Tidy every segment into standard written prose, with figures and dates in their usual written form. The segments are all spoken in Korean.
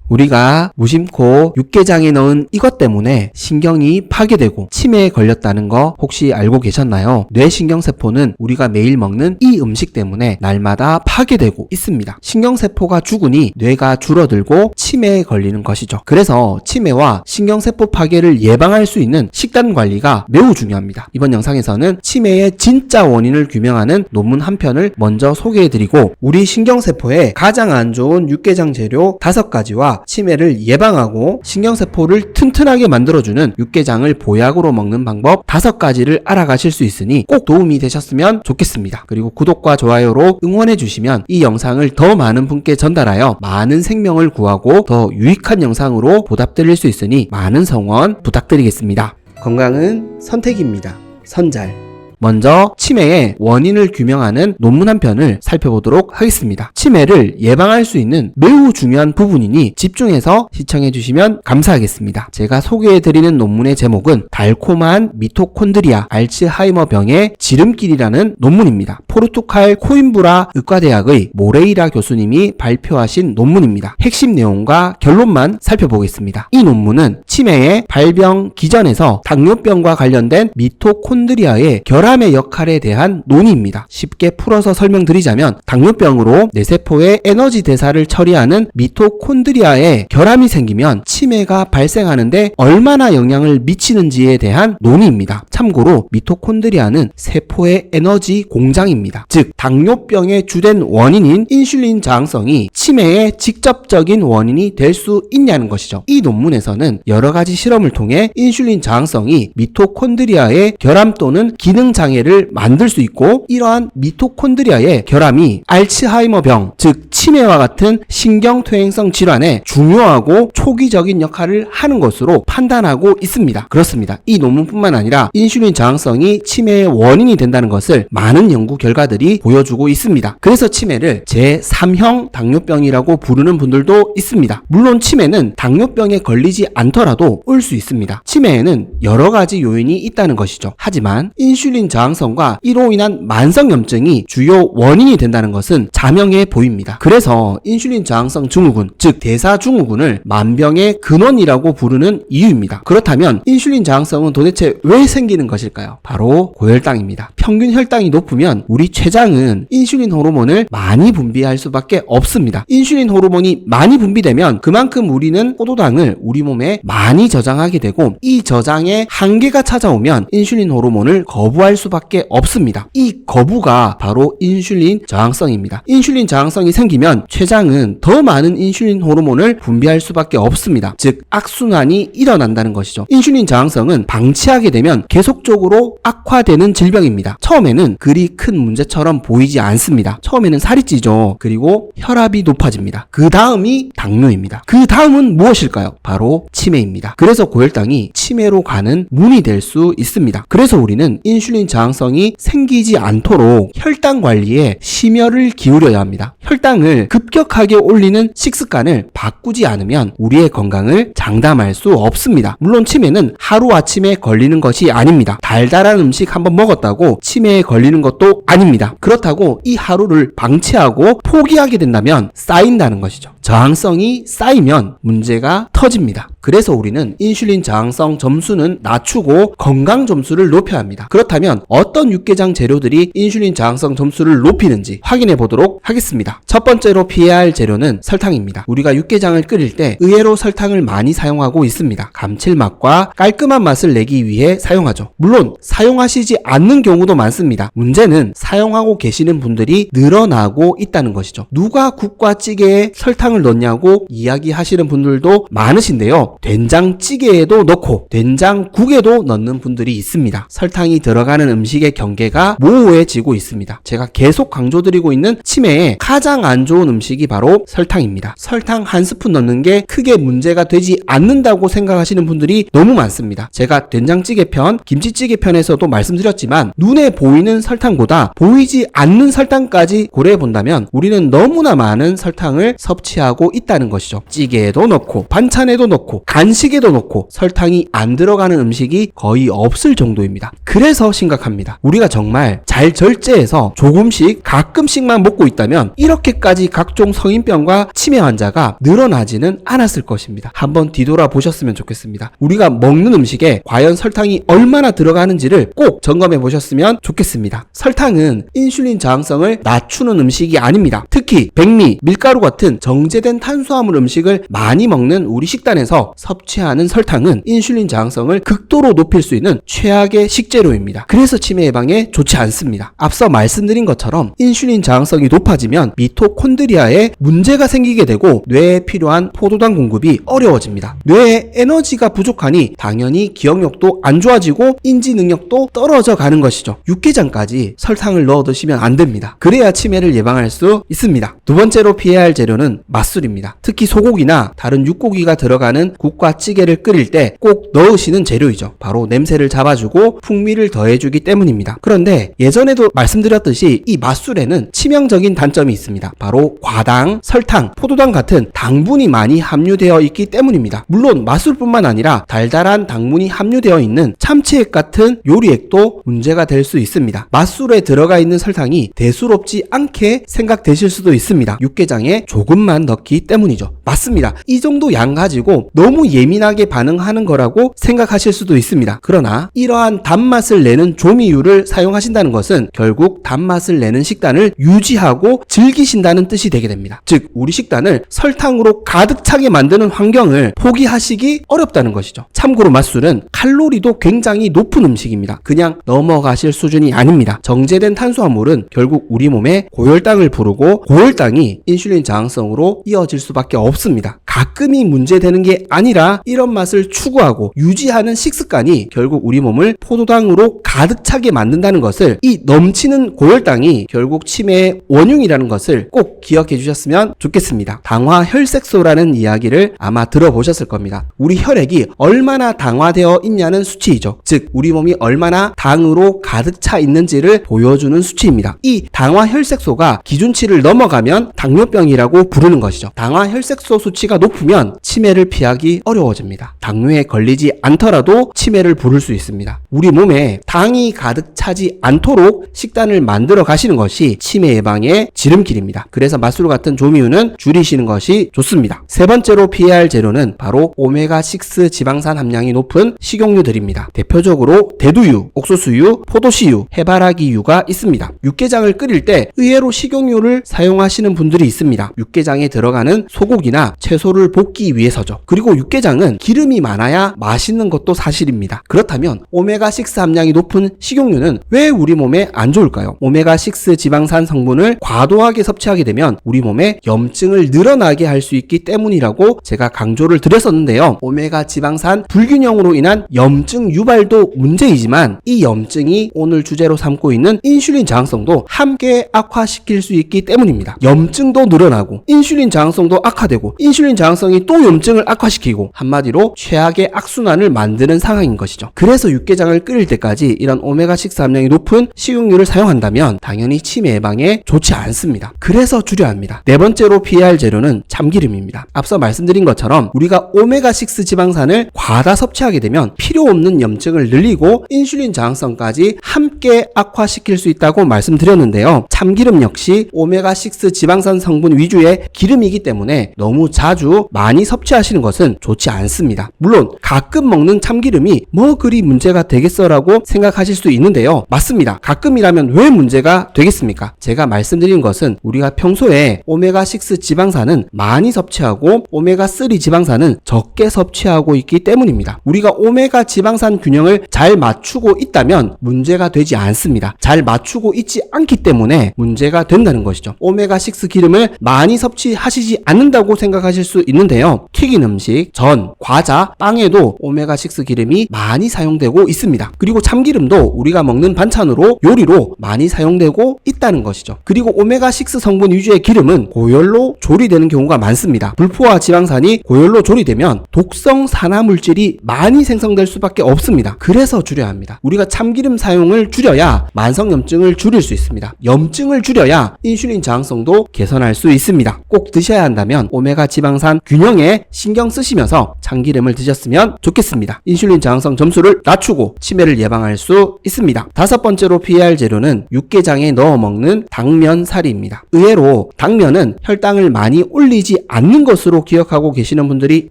우리가 무심코 육개장에 넣은 이것 때문에 신경이 파괴되고 치매에 걸렸다는 거 혹시 알고 계셨나요? 뇌신경세포는 우리가 매일 먹는 이 음식 때문에 날마다 파괴되고 있습니다. 신경세포가 죽으니 뇌가 줄어들고 치매에 걸리는 것이죠. 그래서 치매와 신경세포 파괴를 예방할 수 있는 식단 관리가 매우 중요합니다. 이번 영상에서는 치매의 진짜 원인을 규명하는 논문 한 편을 먼저 소개해드리고 우리 신경세포에 가장 안 좋은 육개장 재료 5가지와 치매를 예방하고 신경세포를 튼튼하게 만들어주는 육개장을 보약으로 먹는 방법 5가지를 알아가실 수 있으니 꼭 도움이 되셨으면 좋겠습니다. 그리고 구독과 좋아요로 응원해주시면 이 영상을 더 많은 분께 전달하여 많은 생명을 구하고 더 유익한 영상으로 보답드릴 수 있으니 많은 성원 부탁드리겠습니다. 건강은 선택입니다. 선잘. 먼저 치매의 원인을 규명하는 논문 한 편을 살펴보도록 하겠습니다. 치매를 예방할 수 있는 매우 중요한 부분이니 집중해서 시청해주시면 감사하겠습니다. 제가 소개해드리는 논문의 제목은 달콤한 미토콘드리아 알츠하이머병의 지름길이라는 논문입니다. 포르투갈 코임브라 의과대학의 모레이라 교수님이 발표하신 논문입니다. 핵심 내용과 결론만 살펴보겠습니다. 이 논문은 치매의 발병 기전에서 당뇨병과 관련된 미토콘드리아의 결함의 역할에 대한 논의입니다. 쉽게 풀어서 설명드리자면 당뇨병으로 뇌세포의 에너지 대사를 처리하는 미토콘드리아에 결함이 생기면 치매가 발생하는데 얼마나 영향을 미치는지에 대한 논의입니다. 참고로 미토콘드리아는 세포의 에너지 공장입니다. 즉 당뇨병의 주된 원인인 인슐린 저항성이 치매의 직접적인 원인이 될 수 있냐는 것이죠. 이 논문에서는 여러 가지 실험을 통해 인슐린 저항성이 미토콘드리아의 결함 또는 기능 장애를 만들 수 있고 이러한 미토콘드리아의 결함이 알츠하이머병, 즉 치매와 같은 신경퇴행성 질환에 중요하고 초기적인 역할을 하는 것으로 판단하고 있습니다. 그렇습니다. 이 논문뿐만 아니라 인슐린 저항성이 치매의 원인이 된다는 것을 많은 연구 결과들이 보여주고 있습니다. 그래서 치매를 제3형 당뇨병이라고 부르는 분들도 있습니다. 물론 치매는 당뇨병에 걸리지 않더라도 올 수 있습니다. 치매에는 여러 가지 요인이 있다는 것이죠. 하지만 인슐린 저항성과 이로 인한 만성염증이 주요 원인이 된다는 것은 자명해 보입니다. 그래서 인슐린 저항성 증후군, 즉 대사증후군을 만병의 근원이라고 부르는 이유입니다. 그렇다면 인슐린 저항성은 도대체 왜 생기는 것일까요? 바로 고혈당입니다. 평균 혈당이 높으면 우리 췌장은 인슐린 호르몬을 많이 분비할 수밖에 없습니다. 인슐린 호르몬이 많이 분비되면 그만큼 우리는 포도당을 우리 몸에 많이 저장하게 되고 이 저장에 한계가 찾아오면 인슐린 호르몬을 거부할 수밖에 없습니다. 이 거부가 바로 인슐린 저항성입니다. 인슐린 저항성이 생기면 췌장은 더 많은 인슐린 호르몬을 분비할 수밖에 없습니다. 즉 악순환이 일어난다는 것이죠. 인슐린 저항성은 방치하게 되면 계속적으로 악화되는 질병입니다. 처음에는 그리 큰 문제처럼 보이지 않습니다. 처음에는 살이 찌죠. 그리고 혈압이 높아집니다. 그 다음이 당뇨입니다. 그 다음은 무엇일까요? 바로 치매입니다. 그래서 고혈당이 치매로 가는 문이 될 수 있습니다. 그래서 우리는 인슐린 저항성이 생기지 않도록 혈당 관리에 심혈을 기울여야 합니다. 혈당을 급격하게 올리는 식습관을 바꾸지 않으면 우리의 건강을 장담할 수 없습니다. 물론 치매는 하루아침에 걸리는 것이 아닙니다. 달달한 음식 한번 먹었다고 치매에 걸리는 것도 아닙니다. 그렇다고 이 하루를 방치하고 포기하게 된다면 쌓인다는 것이죠. 저항성이 쌓이면 문제가 터집니다. 그래서 우리는 인슐린 저항성 점수는 낮추고 건강 점수를 높여야 합니다. 그렇다면 어떤 육개장 재료들이 인슐린 저항성 점수를 높이는지 확인해 보도록 하겠습니다. 첫 번째로 피해야 할 재료는 설탕입니다. 우리가 육개장을 끓일 때 의외로 설탕을 많이 사용하고 있습니다. 감칠맛과 깔끔한 맛을 내기 위해 사용하죠. 물론 사용하시지 않는 경우도 많습니다. 문제는 사용하고 계시는 분들이 늘어나고 있다는 것이죠. 누가 국과 찌개에 설탕을 넣냐고 이야기하시는 분들도 많으신데요. 된장찌개에도 넣고 된장국에도 넣는 분들이 있습니다. 설탕이 들어가는 음식의 경계가 모호해지고 있습니다. 제가 계속 강조드리고 있는 치매에 가장 안 좋은 음식이 바로 설탕입니다. 설탕 한 스푼 넣는 게 크게 문제가 되지 않는다고 생각하시는 분들이 너무 많습니다. 제가 된장찌개 편, 김치찌개 편에서도 말씀드렸지만 눈에 보이는 설탕보다 보이지 않는 설탕까지 고려해 본다면 우리는 너무나 많은 설탕을 섭취하고 있다는 것이죠. 찌개에도 넣고 반찬에도 넣고 간식에도 넣고 설탕이 안 들어가는 음식이 거의 없을 정도입니다. 그래서 심각합니다. 우리가 정말 잘 절제해서 조금씩 가끔씩만 먹고 있다면 이렇게까지 각종 성인병과 치매 환자가 늘어나지는 않았을 것입니다. 한번 뒤돌아 보셨으면 좋겠습니다. 우리가 먹는 음식에 과연 설탕이 얼마나 들어가는지를 꼭 점검해 보셨으면 좋겠습니다. 설탕은 인슐린 저항성을 낮추는 음식이 아닙니다. 특히 백미, 밀가루 같은 정제된 탄수화물 음식을 많이 먹는 우리 식단에서 섭취하는 설탕은 인슐린 저항성을 극도로 높일 수 있는 최악의 식재료입니다. 그래서 치매 예방에 좋지 않습니다. 앞서 말씀드린 것처럼 인슐린 저항성이 높아지면 미토콘드리아에 문제가 생기게 되고 뇌에 필요한 포도당 공급이 어려워집니다. 뇌에 에너지가 부족하니 당연히 기억력도 안 좋아지고 인지 능력도 떨어져 가는 것이죠. 육개장까지 설탕을 넣어 드시면 안 됩니다. 그래야 치매를 예방할 수 있습니다. 두 번째로 피해야 할 재료는 맛술입니다. 특히 소고기나 다른 육고기가 들어가는 국과 찌개를 끓일 때 꼭 넣으시는 재료이죠. 바로 냄새를 잡아주고 풍미를 더해주기 때문입니다. 그런데 예전에도 말씀드렸듯이 이 맛술에는 치명적인 단점이 있습니다. 바로 과당, 설탕, 포도당 같은 당분이 많이 함유되어 있기 때문입니다. 물론 맛술뿐만 아니라 달달한 당분이 함유되어 있는 참치액 같은 요리액도 문제가 될 수 있습니다. 맛술에 들어가 있는 설탕이 대수롭지 않게 생각되실 수도 있습니다. 육개장에 조금만 넣기 때문이죠. 맞습니다. 이 정도 양 가지고 너무 예민하게 반응하는 거라고 생각하실 수도 있습니다. 그러나 이러한 단맛을 내는 조미유를 사용하신다는 것은 결국 단맛을 내는 식단을 유지하고 즐기신다는 뜻이 되게 됩니다. 즉 우리 식단을 설탕으로 가득 차게 만드는 환경을 포기하시기 어렵다는 것이죠. 참고로 맛술은 칼로리도 굉장히 높은 음식입니다. 그냥 넘어가실 수준이 아닙니다. 정제된 탄수화물은 결국 우리 몸에 고혈당을 부르고 고혈당이 인슐린 저항성으로 이어질 수밖에 없습니다. 가끔이 문제되는 게 아니라 이런 맛을 추구하고 유지하는 식습관이 결국 우리 몸을 포도당으로 가득 차게 만든다는 것을, 이 넘치는 고혈당이 결국 치매의 원흉이라는 것을 꼭 기억해 주셨으면 좋겠습니다. 당화혈색소라는 이야기를 아마 들어보셨을 겁니다. 우리 혈액이 얼마나 당화되어 있냐는 수치이죠. 즉 우리 몸이 얼마나 당으로 가득 차 있는지를 보여주는 수치입니다. 이 당화혈색소가 기준치를 넘어가면 당뇨병이라고 부르는 것이죠. 당화혈색소 수치가 높으면 치매를 피하기 어려워집니다. 당뇨에 걸리지 않더라도 치매를 부를 수 있습니다. 우리 몸에 당이 가득 차지 않도록 식단을 만들어 가시는 것이 치매 예방의 지름길입니다. 그래서 맛술 같은 조미유는 줄이시는 것이 좋습니다. 세 번째로 피해야 할 재료는 바로 오메가6 지방산 함량이 높은 식용유들입니다. 대표적으로 대두유, 옥수수유, 포도씨유, 해바라기유가 있습니다. 육개장을 끓일 때 의외로 식용유를 사용하시는 분들이 있습니다. 육개장에 들어가는 소고기나 채소를 볶기 위해서죠. 그리고 육개장은 기름이 많아야 맛있는 것도 사실입니다. 그렇다면 오메가6 함량이 높은 식용유는 왜 우리 몸에 안 좋을까요? 오메가6 지방산 성분을 과도하게 섭취하게 되면 우리 몸에 염증을 늘어나게 할 수 있기 때문이라고 제가 강조를 드렸었는데요. 오메가 지방산 불균형으로 인한 염증 유발도 문제이지만 이 염증이 오늘 주제로 삼고 있는 인슐린 저항성도 함께 악화시킬 수 있기 때문입니다. 염증도 늘어나고 인슐린 저항성도 악화되고 인슐린 저항성이 또 염증을 악화시키고 한마디로 최악의 악순환을 만드는 상황인 것이죠. 그래서 육개장을 끓일 때까지 이런 오메가6 함량이 높은 식용유를 사용한다면 당연히 치매 예방에 좋지 않습니다. 그래서 줄여야 합니다. 네 번째로 피해야 할 재료는 참기름입니다. 앞서 말씀드린 것처럼 우리가 오메가6 지방산을 과다 섭취하게 되면 필요 없는 염증을 늘리고 인슐린 저항성까지 함께 악화시킬 수 있다고 말씀드렸는데요. 참기름 역시 오메가6 지방산 성분 위주의 기름이기 때문에 너무 자주 많이 섭취하시는 것은 좋지 않습니다. 물론 가끔 먹는 참기름이 뭐 그리 문제가 되겠어라고 생각하실 수 있는데요. 맞습니다. 가끔이라면 왜 문제가 되겠습니까? 제가 말씀드린 것은 우리가 평소에 오메가6 지방산은 많이 섭취하고 오메가3 지방산은 적게 섭취하고 있기 때문입니다. 우리가 오메가 지방산 균형을 잘 맞추고 있다면 문제가 되지 않습니다. 잘 맞추고 있지 않기 때문에 문제가 된다는 것이죠. 오메가6 기름을 많이 섭취하시지 않는다고 생각하실 수 있는데요. 튀긴 음식, 전, 과자, 빵에도 오메가6 기름이 많이 사용되고 있습니다. 그리고 참기름도 우리가 먹는 반찬으로 요리로 많이 사용되고 있다는 것이죠. 그리고 오메가6 성분 위주의 기름은 고열로 조리되는 경우가 많습니다. 불포화 지방산이 고열로 조리되면 독성 산화물질이 많이 생성될 수밖에 없습니다. 그래서 줄여야 합니다. 우리가 참기름 사용을 줄여야 만성염증을 줄일 수 있습니다. 염증을 줄여야 인슐린 저항성도 개선할 수 있습니다. 꼭 드셔야 한다면 오메가 지방산 균형에 신경 쓰시면서 참기름을 드셨으면 좋겠습니다. 인슐린 저항성 점수를 낮추고 치매를 예방할 수 있습니다. 다섯 번째로 피해야 할 재료는 육개장에 넣어 먹는 당면사리입니다. 의외로 당면은 혈당을 많이 올리지 않는 것으로 기억하고 계시는 분들이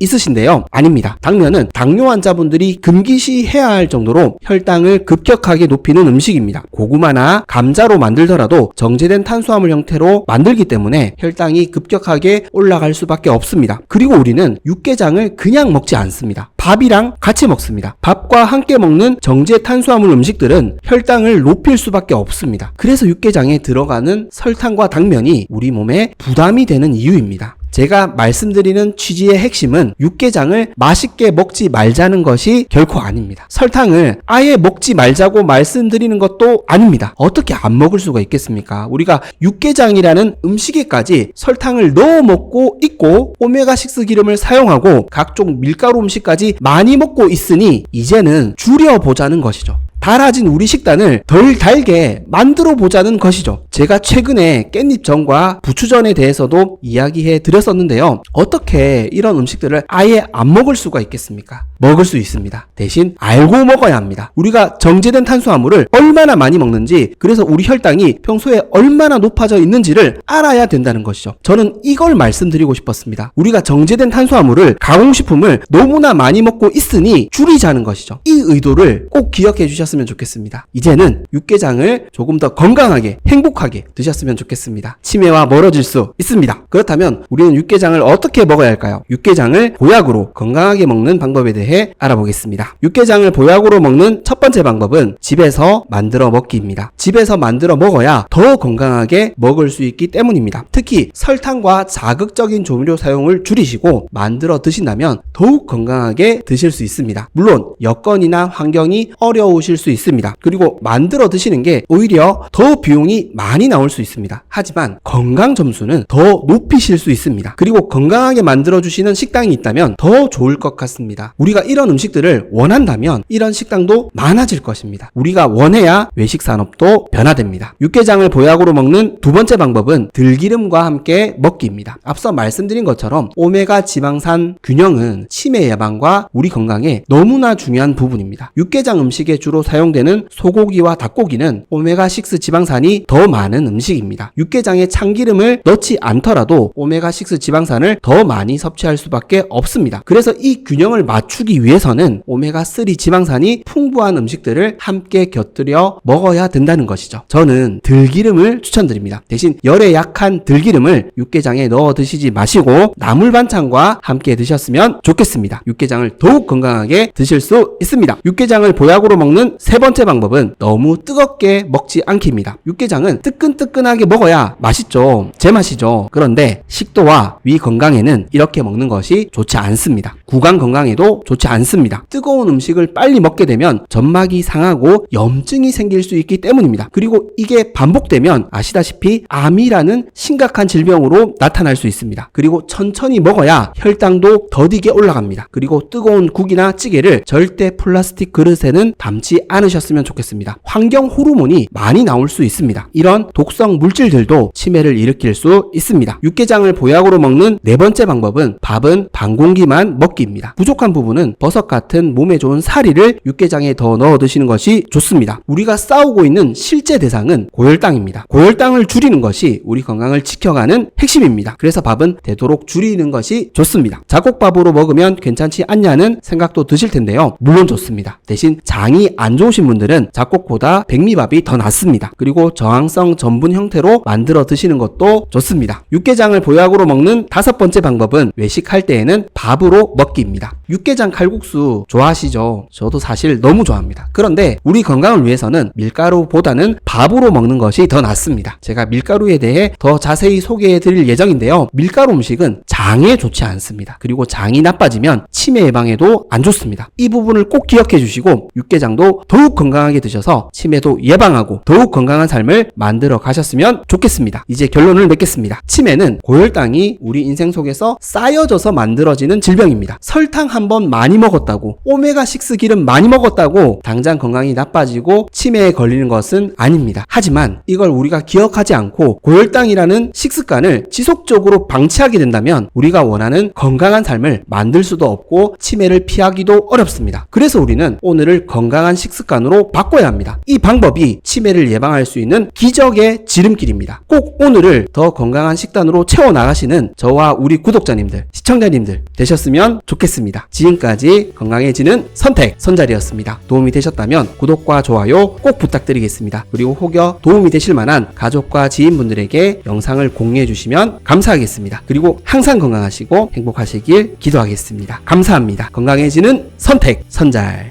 있으신데요. 아닙니다. 당면은 당뇨 환자분들이 금기시해야 할 정도로 혈당을 급격하게 높이는 음식입니다. 고구마나 감자로 만들더라도 정제된 탄수화물 형태로 만들기 때문에 혈당이 급격하게 올라갈 수밖에 없습니다. 그리고 우리는 육개장을 그냥 먹지 않습니다. 밥이랑 같이 먹습니다. 밥과 함께 먹는 정제 탄수화물 음식들은 혈당을 높일 수밖에 없습니다. 그래서 육개장에 들어가는 설탕과 당면이 우리 몸에 부담이 되는 이유입니다. 제가 말씀드리는 취지의 핵심은 육개장을 맛있게 먹지 말자는 것이 결코 아닙니다. 설탕을 아예 먹지 말자고 말씀드리는 것도 아닙니다. 어떻게 안 먹을 수가 있겠습니까? 우리가 육개장이라는 음식에까지 설탕을 넣어 먹고 있고 오메가6 기름을 사용하고 각종 밀가루 음식까지 많이 먹고 있으니 이제는 줄여보자는 것이죠. 달아진 우리 식단을 덜 달게 만들어 보자는 것이죠. 제가 최근에 깻잎전과 부추전에 대해서도 이야기해 드렸었는데요. 어떻게 이런 음식들을 아예 안 먹을 수가 있겠습니까? 먹을 수 있습니다. 대신 알고 먹어야 합니다. 우리가 정제된 탄수화물을 얼마나 많이 먹는지, 그래서 우리 혈당이 평소에 얼마나 높아져 있는지를 알아야 된다는 것이죠. 저는 이걸 말씀드리고 싶었습니다. 우리가 정제된 탄수화물을, 가공식품을 너무나 많이 먹고 있으니 줄이자는 것이죠. 이 의도를 꼭 기억해 주셨으면 좋겠습니다. 이제는 육개장을 조금 더 건강하게 행복하게 드셨으면 좋겠습니다. 치매와 멀어질 수 있습니다. 그렇다면 우리는 육개장을 어떻게 먹어야 할까요? 육개장을 보약으로 건강하게 먹는 방법에 대해 알아보겠습니다. 육개장을 보약으로 먹는 첫 번째 방법은 집에서 만들어 먹기입니다. 집에서 만들어 먹어야 더 건강하게 먹을 수 있기 때문입니다. 특히 설탕과 자극적인 조미료 사용을 줄이시고 만들어 드신다면 더욱 건강하게 드실 수 있습니다. 물론 여건이나 환경이 어려우실 수 있습니다. 그리고 만들어 드시는 게 오히려 더 비용이 많이 나올 수 있습니다. 하지만 건강 점수는 더 높이실 수 있습니다. 그리고 건강하게 만들어 주시는 식당이 있다면 더 좋을 것 같습니다. 우리가 이런 음식들을 원한다면 이런 식당도 많아질 것입니다. 우리가 원해야 외식 산업도 변화됩니다. 육개장을 보약으로 먹는 두 번째 방법은 들기름과 함께 먹기입니다. 앞서 말씀드린 것처럼 오메가 지방산 균형은 치매 예방과 우리 건강에 너무나 중요한 부분입니다. 육개장 음식에 주로 사용되는 소고기와 닭고기는 오메가6 지방산이 더 많은 음식입니다. 육개장에 참기름을 넣지 않더라도 오메가6 지방산을 더 많이 섭취할 수밖에 없습니다. 그래서 이 균형을 맞추기 위해서는 오메가3 지방산이 풍부한 음식들을 함께 곁들여 먹어야 된다는 것이죠. 저는 들기름을 추천드립니다. 대신 열에 약한 들기름을 육개장에 넣어 드시지 마시고 나물 반찬과 함께 드셨으면 좋겠습니다. 육개장을 더욱 건강하게 드실 수 있습니다. 육개장을 보약으로 먹는 세 번째 방법은 너무 뜨겁게 먹지 않기입니다. 육개장은 뜨끈뜨끈하게 먹어야 맛있죠. 제맛이죠. 그런데 식도와 위 건강에는 이렇게 먹는 것이 좋지 않습니다. 구강 건강에도 좋지 않습니다. 뜨거운 음식을 빨리 먹게 되면 점막이 상하고 염증이 생길 수 있기 때문입니다. 그리고 이게 반복되면 아시다시피 암이라는 심각한 질병으로 나타날 수 있습니다. 그리고 천천히 먹어야 혈당도 더디게 올라갑니다. 그리고 뜨거운 국이나 찌개를 절대 플라스틱 그릇에는 담지 않으셨으면 좋겠습니다. 환경 호르몬이 많이 나올 수 있습니다. 이런 독성 물질들도 치매를 일으킬 수 있습니다. 육개장을 보약으로 먹는 네 번째 방법은 밥은 반 공기만 먹기입니다. 부족한 부분은 버섯 같은 몸에 좋은 사리를 육개장에 더 넣어 드시는 것이 좋습니다. 우리가 싸우고 있는 실제 대상은 고혈당입니다. 고혈당을 줄이는 것이 우리 건강을 지켜가는 핵심입니다. 그래서 밥은 되도록 줄이는 것이 좋습니다. 잡곡밥으로 먹으면 괜찮지 않냐는 생각도 드실 텐데요. 물론 좋습니다. 대신 장이 안 좋으신 분들은 잡곡보다 백미밥이 더 낫습니다. 그리고 저항성 전분 형태로 만들어 드시는 것도 좋습니다. 육개장을 보약으로 먹는 다섯 번째 방법은 외식할 때에는 밥으로 먹기입니다. 육개장 칼국수 좋아하시죠? 저도 사실 너무 좋아합니다. 그런데 우리 건강을 위해서는 밀가루보다는 밥으로 먹는 것이 더 낫습니다. 제가 밀가루에 대해 더 자세히 소개해 드릴 예정인데요. 밀가루 음식은 장에 좋지 않습니다. 그리고 장이 나빠지면 치매 예방에도 안 좋습니다. 이 부분을 꼭 기억해 주시고 육개장도 더욱 건강하게 드셔서 치매도 예방하고 더욱 건강한 삶을 만들어 가셨으면 좋겠습니다. 이제 결론을 맺겠습니다. 치매는 고혈당이 우리 인생 속에서 쌓여져서 만들어지는 질병입니다. 설탕 한번 많이 먹었다고, 오메가6 기름 많이 먹었다고 당장 건강이 나빠지고 치매에 걸리는 것은 아닙니다. 하지만 이걸 우리가 기억하지 않고 고혈당이라는 식습관을 지속적으로 방치하게 된다면 우리가 원하는 건강한 삶을 만들 수도 없고 치매를 피하기도 어렵습니다. 그래서 우리는 오늘을 건강한 식습관으로 바꿔야 합니다. 이 방법이 치매를 예방할 수 있는 기적의 지름길입니다. 꼭 오늘을 더 건강한 식단으로 채워나가시는 저와 우리 구독자님들, 시청자님들 되셨으면 좋겠습니다. 지금까지 건강해지는 선택 선자리였습니다. 도움이 되셨다면 구독과 좋아요 꼭 부탁드리겠습니다. 그리고 혹여 도움이 되실 만한 가족과 지인분들에게 영상을 공유해 주시면 감사하겠습니다. 그리고 항상 건강하시고 행복하시길 기도하겠습니다. 감사합니다. 건강해지는 선택 선잘.